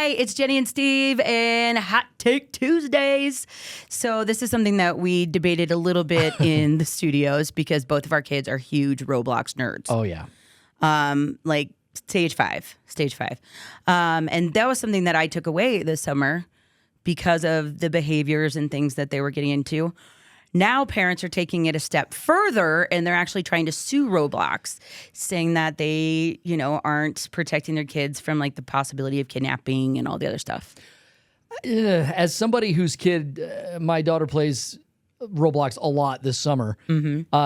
Hi, it's Jenny and Steve and Hot Take Tuesdays. So this is something that we debated a little bit in the studios because both of our kids are huge Roblox nerds. Oh, yeah. Like stage five. And that was something that I took away this summer because of the behaviors and things that they were getting into. Now parents are taking it a step further and they're actually trying to sue Roblox, saying that they, aren't protecting their kids from like the possibility of kidnapping and all the other stuff. As somebody whose kid, my daughter plays Roblox a lot this summer,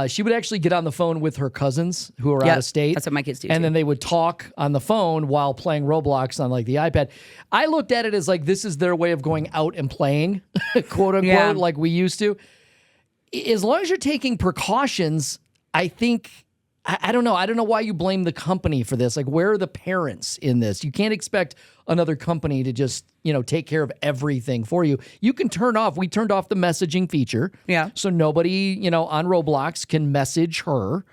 she would actually get on the phone with her cousins who are out of state. That's what my kids do. And then they would talk on the phone while playing Roblox on like the iPad. I looked at it as like this is their way of going out and playing, quote unquote, like we used to. As long as you're taking precautions, I think, I don't know. I don't know why you blame the company for this. Like, where are the parents in this? You can't expect another company to just, take care of everything for you. You can we turned off the messaging feature. Yeah. So nobody, on Roblox can message her.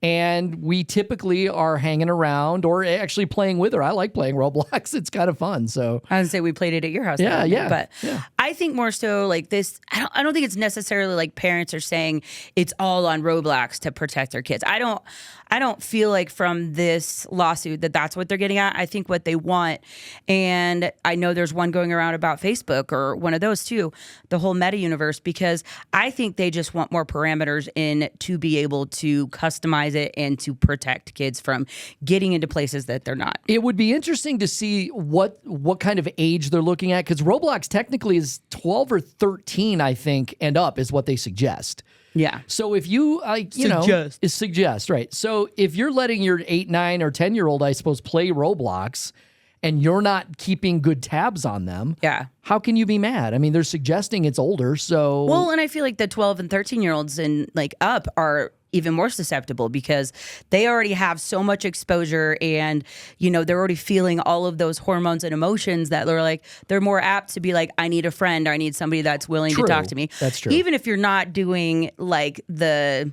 And we typically are hanging around or actually playing with her. I like playing Roblox. It's kind of fun. So I would say we played it at your house. Yeah. But I think more so like this, I don't think it's necessarily like parents are saying it's all on Roblox to protect their kids. I don't feel like from this lawsuit that that's what they're getting at. I think what they want, and I know there's one going around about Facebook or one of those too, the whole meta universe, because I think they just want more parameters in to be able to customize it and to protect kids from getting into places that they're not. It would be interesting to see what kind of age they're looking at, because Roblox technically is 12 or 13, I think, and up is what they suggest. Yeah. So if you, suggest, right. So if you're letting your 8, 9, or 10-year-old, I suppose, play Roblox and you're not keeping good tabs on them, how can you be mad? I mean, they're suggesting it's older, so... Well, and I feel like the 12 and 13-year-olds and like up are even more susceptible because they already have so much exposure and, they're already feeling all of those hormones and emotions that they're more apt to be like, I need a friend or I need somebody that's willing to talk to me. That's true. Even if you're not doing like the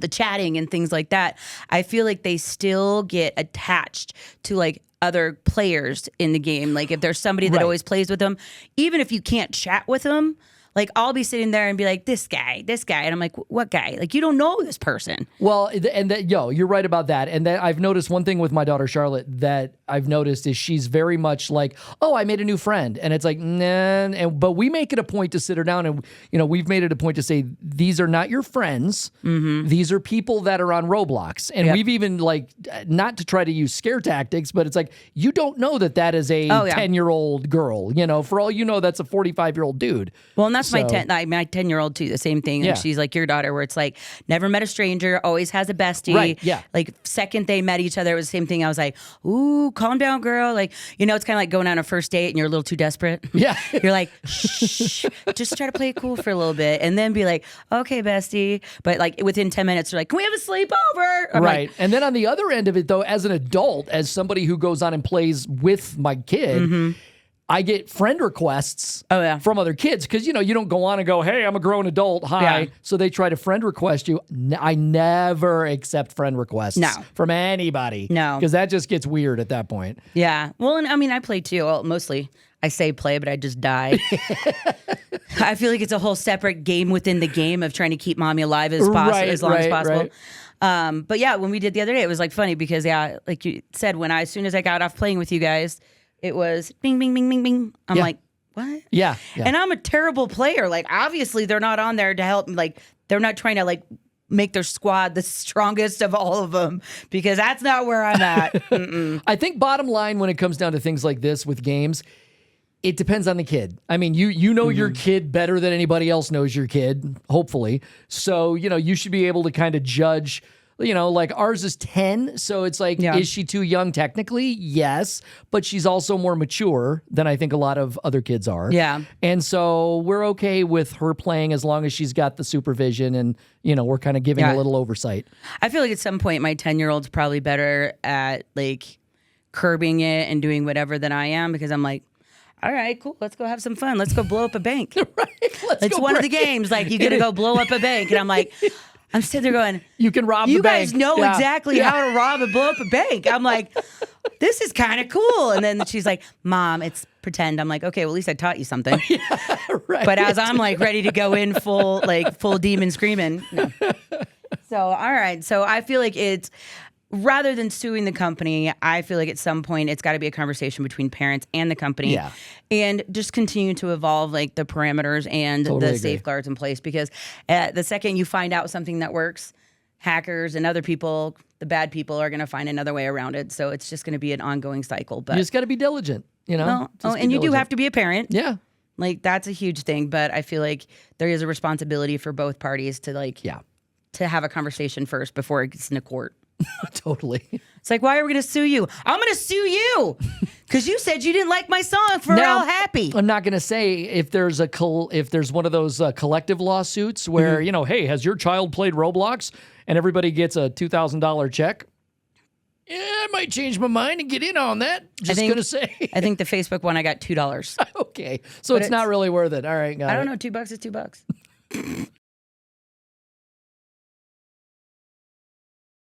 chatting and things like that, I feel like they still get attached to like other players in the game. Like if there's somebody that always plays with them, even if you can't chat with them, like I'll be sitting there and be like, this guy. And I'm like, what guy? Like, you don't know this person. Well, and you're right about that. And that I've noticed one thing with my daughter, Charlotte, that I've noticed is she's very much like, oh, I made a new friend. And it's like, nah. But we make it a point to sit her down and, we've made it a point to say, these are not your friends. Mm-hmm. These are people that are on Roblox. And we've even like, not to try to use scare tactics, but it's like, you don't know that is a 10-year-old girl. For all you know, that's a 45-year-old dude. Well, and that's my 10-year-old too, the same thing. And she's like your daughter, where it's like, never met a stranger, always has a bestie. Right, yeah. Like second they met each other, it was the same thing. I was like, ooh, calm down, girl. Like, it's kind of like going on a first date and you're a little too desperate. Yeah. You're like, shh, just try to play it cool for a little bit. And then be like, okay, bestie. But like within 10 minutes, they're like, can we have a sleepover? I'm right. Like, and then on the other end of it though, as an adult, as somebody who goes on and plays with my kid, I get friend requests from other kids because, you don't go on and go, hey, I'm a grown adult. Hi. Yeah. So they try to friend request you. I never accept friend requests from anybody. No. Because that just gets weird at that point. Yeah. Well, and I mean, I play too. Well, mostly I say play, but I just die. I feel like it's a whole separate game within the game of trying to keep mommy alive as long as possible. Right. But yeah, when we did the other day, it was like funny because like you said, as soon as I got off playing with you guys, it was bing, bing, bing, bing, bing. I'm like, what? Yeah. And I'm a terrible player. Like, obviously, they're not on there to help. Like, they're not trying to, like, make their squad the strongest of all of them because that's not where I'm at. I think bottom line when it comes down to things like this with games, it depends on the kid. I mean, you know your kid better than anybody else knows your kid, hopefully. So, you should be able to kind of judge. Like ours is 10, so it's like, is she too young technically? Yes, but she's also more mature than I think a lot of other kids are. Yeah. And so we're okay with her playing as long as she's got the supervision and, we're kind of giving a little oversight. I feel like at some point my 10-year-old's probably better at like curbing it and doing whatever than I am because I'm like, all right, cool. Let's go have some fun. Let's go blow up a bank. Right. It's one of the games. Like, you get to go blow up a bank. And I'm like, I'm sitting there going, You can rob you the bank. guys know Yeah. exactly Yeah. how to rob and blow up a bank. I'm like, this is kind of cool. And then she's like, Mom, it's pretend. I'm like, okay, well, at least I taught you something. Right. But as I'm like ready to go in full demon screaming. No. So, all right. So I feel like it's, rather than suing the company, I feel like at some point it's got to be a conversation between parents and the company, Yeah. and just continue to evolve like the parameters and Totally the agree. safeguards in place. Because the second you find out something that works, hackers and other people, the bad people, are going to find another way around it. So it's just going to be an ongoing cycle. But You just got to be diligent, you know? well, Just be and you do diligent. have to be a parent. Yeah. Like that's a huge thing. But I feel like there is a responsibility for both parties to Yeah. to have a conversation first before it gets into court. Totally. It's like, why are we going to sue you? I'm going to sue you because you said you didn't like my song for Now, All Happy. I'm not going to say if there's if there's one of those collective lawsuits where, you know, hey, has your child played Roblox and everybody gets a $2,000 check? Yeah, I might change my mind and get in on that. Just think- going to say. I think the Facebook one, I got $2. Okay. So it's not really worth it. All right, got I it. don't know. $2 is $2.